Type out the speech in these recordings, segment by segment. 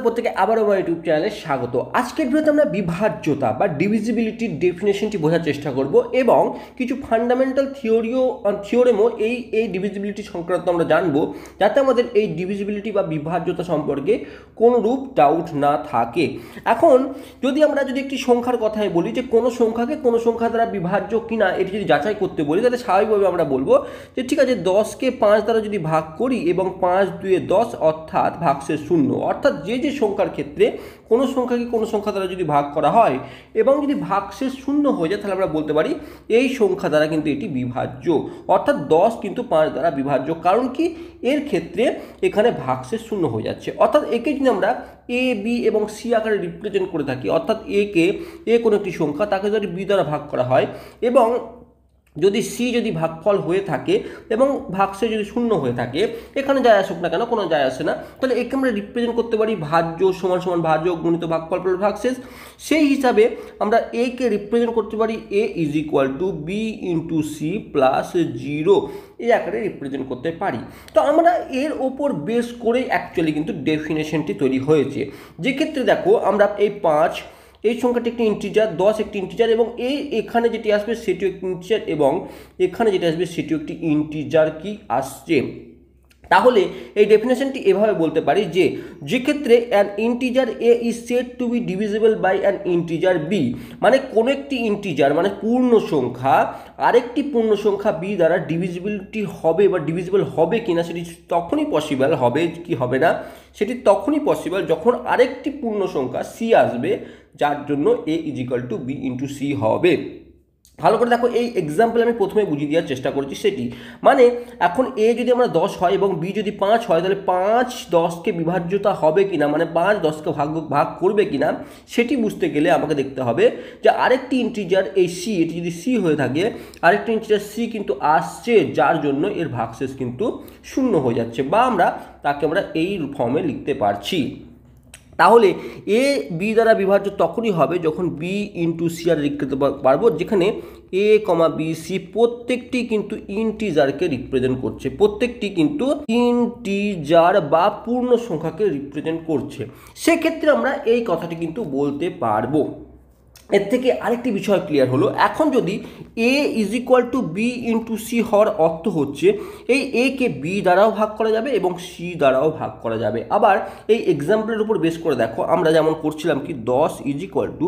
প্রত্যেকে আবারও আমার ইউটিউব চ্যানেলে স্বাগত। আজকের ভিডিওতে আমরা বিভাজ্যতা বা ডিভিজিবিলিটির ডেফিনেশনটি বোঝার চেষ্টা করব এবং কিছু ফান্ডামেন্টাল থিওরেমও এই ডিভিজিবিলিটি সংক্রান্ত আমরা জানবো, যাতে আমাদের এই ডিভিজিবিলিটি বা বিভাজ্যতা সম্পর্কে কোনো রূপ ডাউট না থাকে। এখন যদি একটি সংখ্যার কথাই বলি যে কোনো সংখ্যাকে কোনো সংখ্যা দ্বারা বিভাজ্য কিনা এটি যদি যাচাই করতে বলি, তাহলে স্বাভাবিকভাবে আমরা বলবো যে ঠিক আছে, 10কে 5 দ্বারা যদি ভাগ করি এবং 5 2 10 অর্থাৎ ভাগশেষ 0, অর্থাৎ যে সংখ্যার ক্ষেত্রে কোনো সংখ্যাকে কোনো সংখ্যা দ্বারা যদি ভাগ করা হয় এবং যদি ভাগশেষ 0 হয়ে যায়, তাহলে আমরা বলতে পারি এই সংখ্যা দ্বারা কিন্তু এটি বিভাজ্য, অর্থাৎ 10 কিন্তু 5 দ্বারা বিভাজ্য। কারণ কি, এর ক্ষেত্রে এখানে ভাগশেষ 0 হয়ে যাচ্ছে। অর্থাৎ একে যদি আমরা এ বি এবং সি আকারে রিপ্রেজেন্ট করে থাকি, অর্থাৎ এ কোনো একটি সংখ্যা, তাকে যদি বি দ্বারা ভাগ করা হয় এবং যদি সি যদি ভাগফল হয়ে থাকে এবং ভাগশেষ যদি 0 হয়ে থাকে, এখানে যায় আসুক না কেন, কোনো যায় আসে না, তাহলে একে আমরা রিপ্রেজেন্ট করতে পারি ভাজ্য সমান সমান ভাজ্য গুণিত ভাগফল প্লাস ভাগশেষ। সেই হিসাবে আমরা এ কে রিপ্রেজেন্ট করতে পারি A is equal to B into C plus 0, এই আকারে রিপ্রেজেন্ট করতে পারি। তো আমরা এর ওপর বেস করে অ্যাকচুয়ালি কিন্তু ডেফিনেশনটি তৈরি হয়েছে, যে ক্ষেত্রে দেখো আমরা এই 5 এই সংখ্যাটি একটি ইন্টিজার, 10 একটি ইন্টিজার এবং এখানে যেটি আসবে সেটিও একটি ইন্টিজার এবং এখানে যেটি আসবে সেটিও একটি ইন্টিজার কি আসছে। তাহলে এই ডেফিনেশনটি এভাবে বলতে পারি যে ক্ষেত্রে an integer A is said to be divisible by an integer B, মানে কোনো একটি ইন্টিজার মানে পূর্ণ সংখ্যা আরেকটি পূর্ণ সংখ্যা বি দ্বারা ডিভিজিবিলিটি হবে বা ডিভিজিবল হবে কিনা সেটি তখনই পসিবল হবে, কি হবে না, সেটি তখনই পসিবল যখন আরেকটি পূর্ণ সংখ্যা সি আসবে, যার জন্য A is equal to B into C হবে। ভালো করে দেখো, এই এক্সাম্পল আমি প্রথমে বুঝিয়ে দেওয়ার চেষ্টা করছি। সেটি মানে এখন এ যদি আমরা 10 হয় এবং বি যদি 5 হয়, তাহলে 5 10কে বিভাজ্যতা হবে কিনা, মানে 5 10কে ভাগ করবে কিনা, সেটি বুঝতে গেলে আমাকে দেখতে হবে যে আরেকটি ইন্টিজার এই সি, এটি যদি সি হয়ে থাকে, আরেকটি ইন্টিজার সি কিন্তু আসছে, যার জন্য এর ভাগশেষ কিন্তু 0 হয়ে যাচ্ছে, বা তাকে আমরা এই ফর্মে লিখতে পারছি। তাহলে এ বি দ্বারা বিভাজ্য তখনই হবে যখন বি ইন্টু সি আর লিখতে পারবো, যেখানে এ কমা বি সি প্রত্যেকটি কিন্তু ইন্টিজারকে রিপ্রেজেন্ট করছে, প্রত্যেকটি কিন্তু ইন্টিজার বা পূর্ণ সংখ্যাকে রিপ্রেজেন্ট করছে। সেক্ষেত্রে আমরা এই কথাটি কিন্তু বলতে পারবো। এর থেকে আরেকটি বিষয় ক্লিয়ার হলো। এখন যদি A is equal to B into C হওয়ার অর্থ হচ্ছে এই এ কে বি দ্বারাও ভাগ করা যাবে এবং সি দ্বারাও ভাগ করা যাবে। আবার এই এক্সাম্পলের উপর বেস করে দেখো, আমরা যেমন করছিলাম কি 10 ইজ ইকুয়াল টু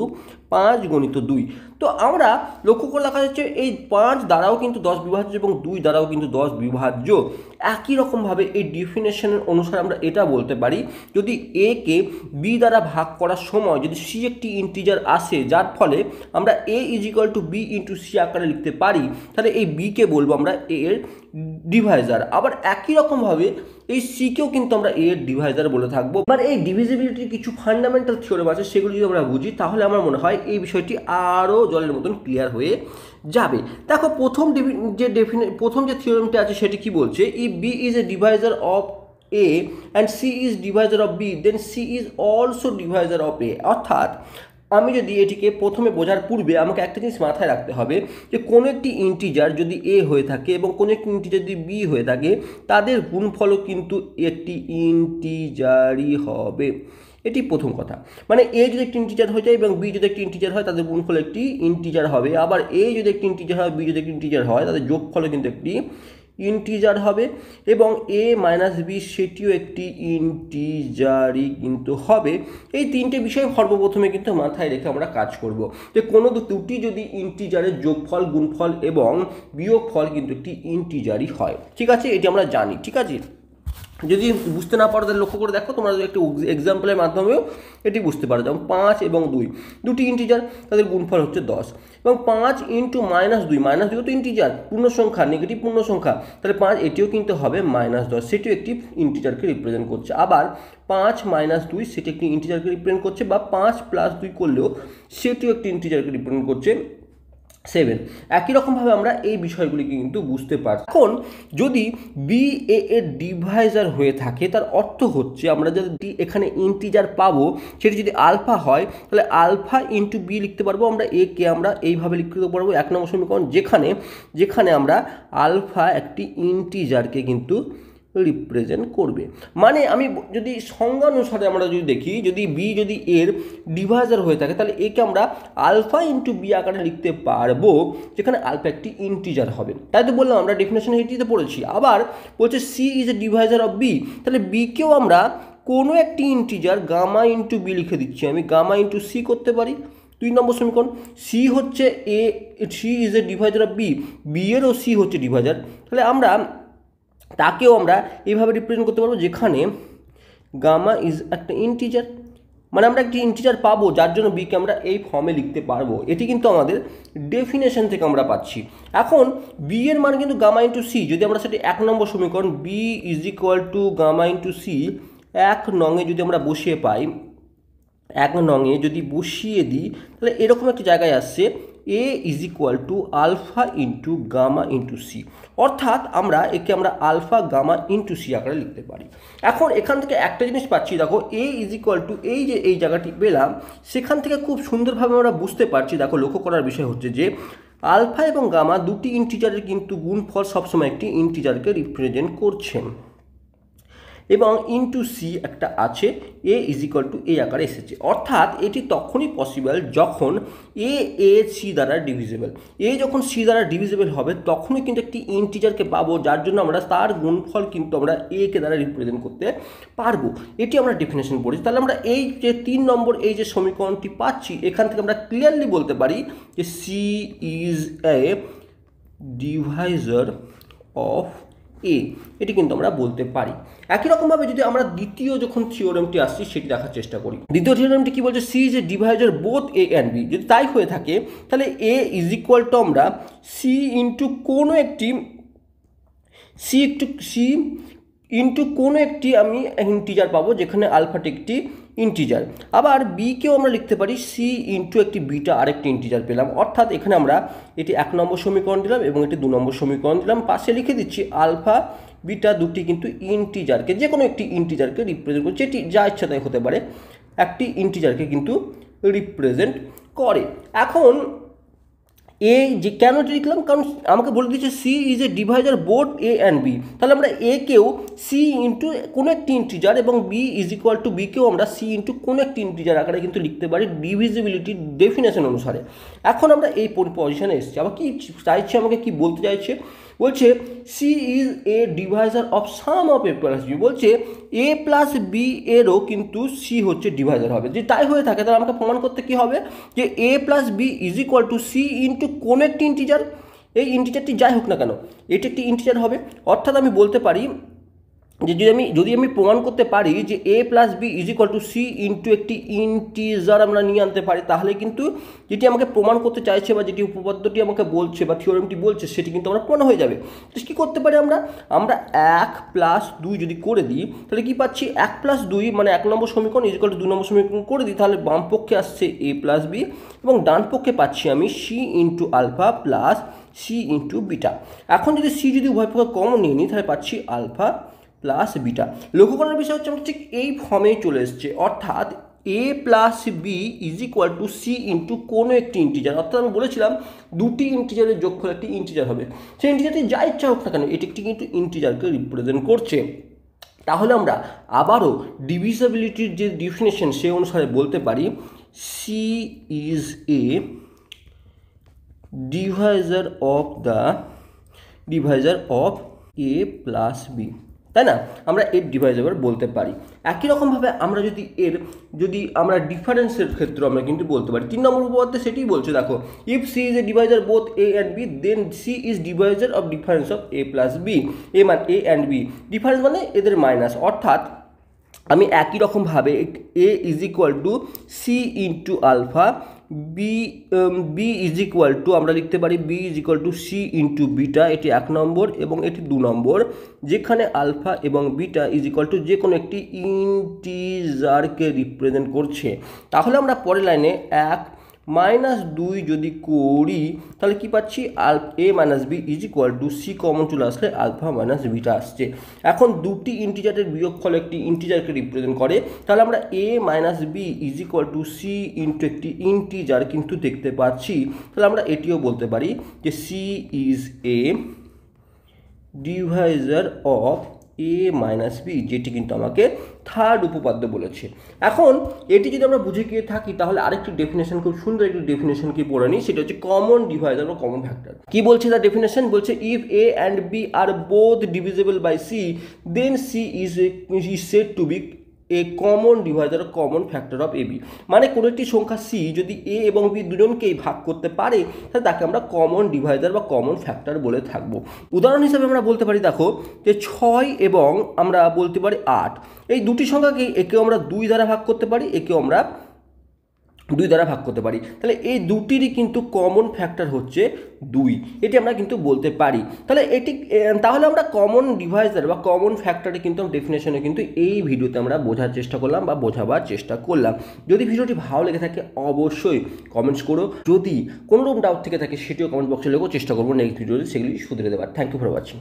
5 গুণিত 2, তো আমরা লক্ষ্য করে দেখা যাচ্ছে এই 5 দ্বারাও কিন্তু 10 বিভাজ্য এবং 2 দ্বারাও কিন্তু 10 বিভাজ্য। একই রকমভাবে এই ডিফিনেশনের অনুসারে আমরা এটা বলতে পারি, যদি এ কে বি দ্বারা ভাগ করার সময় যদি সি একটি ইন্টিজার আসে, যার ফলে আমরা A is equal to B into C আকারে লিখতে পারি, তাহলে এই বিকে বলবো আমরা এ এর ডিভাইজার। আবার একই রকমভাবে এই সিকেও কিন্তু আমরা এ এর ডিভাইজার বলে থাকবো। এবার এই ডিভিজিবিলিটির কিছু ফান্ডামেন্টাল থিওরেম আছে, সেগুলো যদি আমরা বুঝি তাহলে আমার মনে হয় এই বিষয়টি আরও জলের মতন ক্লিয়ার হয়ে যাবে। দেখো, প্রথম যে থিওরেমটি আছে সেটি কি বলছে, if B is a divisor of A and C is divisor of B, then C is also divisor of A. অর্থাৎ আমি যদি এটিকে প্রথমে বোঝার পূর্বে আমাকে একটা জিনিস মাথায় রাখতে হবে যে কোনো একটি ইন্টিজার যদি এ হয়ে থাকে এবং কোনো একটি ইন্টিজার যদি বি হয়ে থাকে, তাদের গুণফলও কিন্তু একটি ইন্টিজারই হবে। এটি প্রথম কথা। মানে এ যদি একটি ইন্টিজার হয়ে যায় এবং বি যদি একটি ইন্টিজার হয়, তাদের গুণফল একটি ইন্টিজার হবে। আবার এ যদি একটি ইন্টিজার হয়, বি যদি একটি ইন্টিজার হয়, তাদের যোগফলও কিন্তু একটি ইন্টিজার হবে এবং এ মাইনাস বি সেটিও একটি ইন্টিজারই কিন্তু হবে। এই তিনটে বিষয় সর্বপ্রথমে কিন্তু মাথায় রেখে আমরা কাজ করব, যে কোনো দুটি যদি ইন্টিজারের যোগফল, গুণফল এবং বিয়োগফল কিন্তু একটি ইন্টিজারই হয়। ঠিক আছে, এটি আমরা জানি। ঠিক আছে, যদি বুঝতে না পারো তাহলে লক্ষ্য করে দেখো, তোমরা যদি একটি এক্সাম্পলের মাধ্যমেও এটি বুঝতে পারো। যেমন 5 এবং 2 দুটি ইন্টিজার, তাদের গুণফল হচ্ছে 10 এবং 5 ইন্টু -2, -2 তো ইন্টিজার, পূর্ণ সংখ্যা, নেগেটিভ পূর্ণ সংখ্যা, তাহলে 5 এটিও কিন্তু হবে -10, সেটিও একটি ইন্টিজারকে রিপ্রেজেন্ট করছে। আবার 5 - 2 সেটি একটি ইন্টিজারকে রিপ্রেজেন্ট করছে, বা 5 + 2 করলেও সেটিও একটি ইন্টিজারকে রিপ্রেজেন্ট করছে 7। একই রকমভাবে আমরা এই বিষয়গুলিকে কিন্তু বুঝতে পারছি। এখন যদি বি এ এর ডিভাইজার হয়ে থাকে, তার অর্থ হচ্ছে আমরা যদি এখানে ইন্টিজার পাবো সেটি যদি আলফা হয়, তাহলে আলফা ইন্টু বি লিখতে পারবো আমরা। এ কে আমরা এইভাবে লিখতে পারবো 1 নম্বর সমীকরণ, যেখানে আমরা আলফা একটি ইন্টিজারকে কিন্তু রিপ্রেজেন্ট করবে। মানে আমি যদি সংজ্ঞা অনুসারে আমরা যদি দেখি, যদি বি যদি এর ডিভাইজার হয়ে থাকে তাহলে একে আমরা আলফা ইন্টু বি আকারে লিখতে পারবো, যেখানে আলফা একটি ইন্টিজার হবে। তাই তো বললাম আমরা ডেফিনেশন এটিতে পড়েছি। আবার বলছে C is a divisor of B, তাহলে বিকেও আমরা কোনো একটি ইন্টিজার গামা ইন্টু বি লিখে দিচ্ছি, আমি গামা ইন্টু সি করতে পারি। 2 নম্বর সমীকরণ, সি হচ্ছে C is a divisor of B, B এরও সি হচ্ছে ডিভাইজার, তাহলে আমরা তাকেও আমরা এইভাবে রিপ্রেজেন্ট করতে পারবো, যেখানে গামা ইজ একটা ইন্টিজার, মানে আমরা একটি ইন্টিজার পাবো যার জন্য বিকে আমরা এই ফর্মে লিখতে পারবো। এটি কিন্তু আমাদের ডেফিনেশন থেকে আমরা পাচ্ছি। এখন বি এর মান কিন্তু গামা ইন্টু সি, যদি আমরা সেটি 1 নম্বর সমীকরণ B is equal to gamma into C 1 নঙে যদি আমরা বসিয়ে পাই, 1 নঙে যদি বসিয়ে দিই তাহলে এরকম একটা জায়গায় আসছে A is equal to alpha into gamma into C, অর্থাৎ আমরা একে আমরা আলফা গামা ইন্টু সি আকারে লিখতে পারি। এখন এখান থেকে একটা জিনিস পাচ্ছি, দেখো এ ইজ ইকুয়াল টু এই যে এই জায়গাটি পেলাম, সেখান থেকে খুব সুন্দরভাবে আমরা বুঝতে পারছি। দেখো লক্ষ্য করার বিষয় হচ্ছে যে আলফা এবং গামা দুটি ইন্টিজারের কিন্তু গুণফল সবসময় একটি ইন্টিজারকে রিপ্রেজেন্ট করছেন, এবং ইন্টু সি একটা আছে, এ ইজ ইকুয়াল টু এ আকারে এসেছে। অর্থাৎ এটি তখনই পসিবল যখন এ সি দ্বারা ডিভিজিবল। এ যখন সি দ্বারা ডিভিজিবল হবে তখনই কিন্তু একটি ইন্টিজারকে পাবো, যার জন্য আমরা তার গুণফল কিন্তু আমরা এ কে দ্বারা রিপ্রেজেন্ট করতে পারবো। এটি আমরা ডেফিনেশন পড়েছি। তাহলে আমরা এই যে 3 নম্বর এই যে সমীকরণটি পাচ্ছি, এখান থেকে আমরা ক্লিয়ারলি বলতে পারি যে C is a divisor of A, এটি কিন্তু আমরা বলতে পারি। একই রকমভাবে যদি আমরা দ্বিতীয় যখন থিওরেমটি আসছি সেটি দেখার চেষ্টা করি, দ্বিতীয় থিওরেমটি কি বলছে, C is a divisor both A and B. যদি তাই হয়ে থাকে তাহলে এ ইজ ইকুয়াল টু আমরা সি ইন্টু কোনো একটি আমি ইন্টিজার পাবো, যেখানে আলফাটি একটি ইন্টিজার। আবার বিকেও আমরা লিখতে পারি সি ইন্টু একটি বিটা আরেকটি ইন্টিজার পেলাম। অর্থাৎ এখানে আমরা এটি 1 নম্বর সমীকরণ দিলাম এবং এটি 2 নম্বর সমীকরণ দিলাম, পাশে লিখে দিচ্ছি আলফা বিটা দুটি কিন্তু ইন্টিজারকে, যে কোনো একটি ইন্টিজারকে রিপ্রেজেন্ট করছে, এটি যা ইচ্ছা তাই হতে পারে, একটি ইন্টিজারকে কিন্তু রিপ্রেজেন্ট করে। এখন এ যে কেন লিখলাম, কারণ আমাকে বলে দিচ্ছে C is a divisor both A and B, তাহলে আমরা এ কেও সি ইন্টু কোনো একটি ইন্টিজার এবং B is equal to B কেও আমরা সি ইন্টু কোনো একটি ইন্টিজার আকারে কিন্তু লিখতে পারি ডিভিজিবিলিটি ডেফিনেশন অনুসারে। এখন আমরা এই পজিশনে এসেছি। আবার কি চাইছে, আমাকে কি বলতে চাইছে, বলছে C is a divisor of sum of A plus B, বলছে এ প্লাস বি এরও কিন্তু সি হচ্ছে ডিভাইজার হবে। যদি তাই হয়ে থাকে তাহলে আমাকে প্রমাণ করতে কি হবে, যে A plus B is equal to C into কোনো একটি ইন্টিজার, এই ইন্টিজারটি যাই হোক না কেন এটি একটি ইন্টিজার হবে। অর্থাৎ আমি বলতে পারি যে যদি আমি প্রমাণ করতে পারি যে A plus B is equal to C into একটি ইন্টিজার আমরা নিয়ে আনতে পারি, তাহলে কিন্তু যেটি আমাকে প্রমাণ করতে চাইছে বা যেটি উপপাদ্যটি আমাকে বলছে বা থিওরেমটি বলছে সেটি কিন্তু আমরা প্রমাণ হয়ে যাবে। তো কী করতে পারি, আমরা 1 প্লাস 2 যদি করে দিই তাহলে কি পাচ্ছি, 1 প্লাস 2 মানে 1 নম্বর সমীকরণ ইজ ইকুয়াল টু 2 নম্বর সমীকরণ করে দিই, তাহলে বাম পক্ষে আসছে এ প্লাস বি এবং ডান পক্ষে পাচ্ছি আমি C into alpha plus C into beta. এখন যদি সি যদি উভয় পক্ষে কমন নিয়ে নিই তাহলে পাচ্ছি আলফা প্লাস বিটা। লক্ষ্য করার বিষয় হচ্ছে আমরা ঠিক এই ফর্মেই চলে এসছে, অর্থাৎ A plus B is equal to C into কোনো একটি ইন্টিজার। অর্থাৎ আমি বলেছিলাম দুটি ইন্টিজারের যোগফল একটি ইন্টিজার হবে, সেই ইন্টিজারটি যা ইচ্ছা হোক না কেন এটি একটি কিন্তু ইন্টিজারকে রিপ্রেজেন্ট করছে। তাহলে আমরা আবারও ডিভিজিবিলিটির যে ডেফিনেশন সে অনুসারে বলতে পারি C is a divisor of A plus B, তাই না, আমরা এর ডিভাইজার বলতে পারি। একই রকমভাবে আমরা যদি আমরা ডিফারেন্সের ক্ষেত্রে আমরা কিন্তু বলতে পারি। 3 নম্বর উপপাদ্যে সেটাই বলছে, দেখো if C is a divisor both A and B then C is divisor of difference of A plus B. A মানে এ অ্যান্ড বি, ডিফারেন্স মানে এদের মাইনাস, অর্থাৎ আমি একই রকমভাবে A is equal to C into alpha, B is equal to আমরা লিখতে পারি B is equal to C into beta, এটি 1 নম্বর এবং এটি 2 নম্বর, যেখানে আলফা এবং বিটা ইজ ইকুয়াল টু যে কোনো একটি ইন্টিজারকে রিপ্রেজেন্ট করছে। তাহলে আমরা পরের লাইনে 1 মাইনাস 2 যদি করি তাহলে কি পাচ্ছি, A minus B is equal to C common চলে আসলে আলফা মাইনাস বিটা আসছে। এখন দুটি ইন্টিজারের বিয়োগফল একটি ইন্টিজারকে রিপ্রেজেন্ট করে, তাহলে আমরা A minus B is equal to C into একটি ইন্টিজার কিন্তু দেখতে পাচ্ছি। তাহলে আমরা এটিও বলতে পারি যে C is a divisor of A minus B, যেটি কিন্তু আমাকে থার্ড উপপাদ্য বলেছে। এখন এটি যদি আমরা বুঝে গিয়ে থাকি তাহলে আরেকটি ডেফিনেশন, খুব সুন্দর একটি ডেফিনেশন কি পড়ে নিই, সেটা হচ্ছে কমন ডিভাইজার বা কমন ফ্যাক্টর। কি বলছে তার ডেফিনেশন? বলছে if A and B are both divisible by C then C is said to be a common divisor common factor of A B. মানে কোনো একটি সংখ্যা সি যদি এ এবং বি দুজনকেই ভাগ করতে পারে তাহলে তাকে আমরা কমন ডিভাইজার বা কমন ফ্যাক্টর বলে থাকবো। উদাহরণ হিসেবে আমরা বলতে পারি, দেখো যে 6 এবং আমরা বলতে পারি 8, এই দুটি সংখ্যাকে একেও আমরা 2 দ্বারা ভাগ করতে পারি, একেও আমরা 2 দ্বারা ভাগ করতে পারি। তাহলে এই দুটিরই কিন্তু কমন ফ্যাক্টর হচ্ছে 2, এটি আমরা কিন্তু বলতে পারি। তাহলে আমরা কমন ডিভাইজার বা কমন ফ্যাক্টরে কিন্তু ডেফিনেশনে কিন্তু এই ভিডিওতে আমরা বোঝার চেষ্টা করলাম বা বোঝাবার চেষ্টা করলাম। যদি ভিডিওটি ভালো লেগে থাকে অবশ্যই কমেন্টস করো, যদি কোনো রকম ডাউট থেকে থাকে সেটিও কমেন্ট বক্সে লেখো, চেষ্টা করবো নেক্সট ভিডিওতে সেগুলি শুধরে দেওয়ার। Thank you for watching.